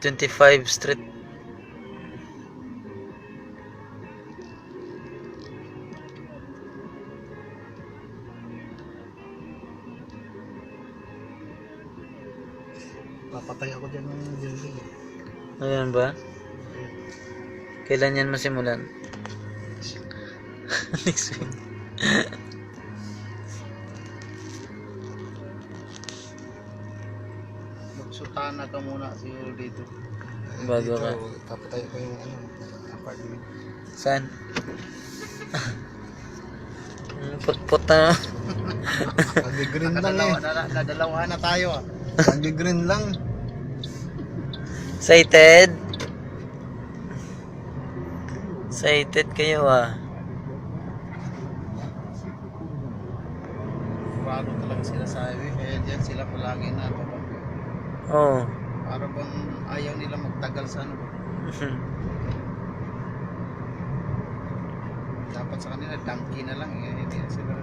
25 Street. Papatay ako dyan ng building. Ayan ba? Kailan yan masimulan? Next week. Magsutana ka muna siguro dito. Bago ka. Papatay ko yung apartment. Saan? Put-put na. Nag-green lang eh. Nadalawahan na tayo ah. Nag-green lang. Excited? Excited kayo ah. Sigurado talaga sila sa highway. Kaya dyan sila palagi na papapyo. Oh. Para bang ayaw nila magtagal sa ano. Dapat sa kanila donkey na lang eh. Hindi na sila.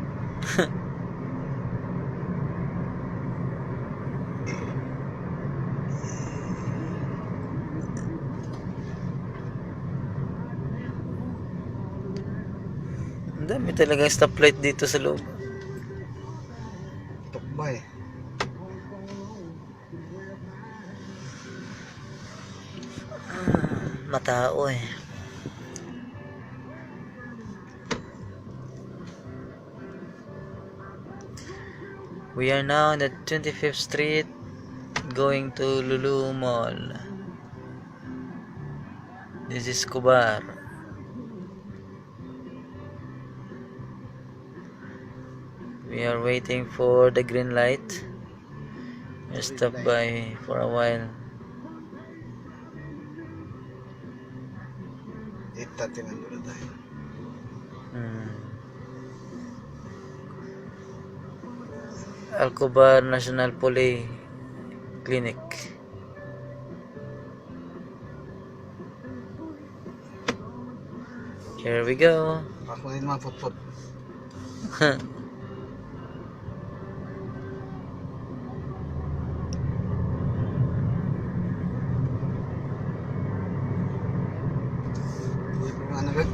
Ang dami talagang stoplight dito sa loob. Tukbay. Matao eh. We are now on the 25th Street going to Lulu Mall. This is Kubar. We are waiting for the green light. We stopped by for a while. 8:30 nandun na tayo. Alcobar National Poly Clinic. Here we go. Ako din mga putput.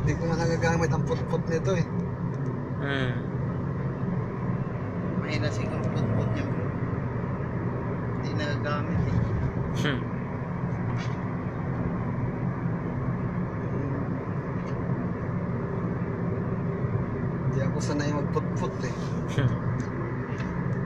Di ko nga nagagamit ang putput nito eh. Mahina siguro putput niya bro. Hindi nagagamit eh. Hindi ako sanay magputput eh.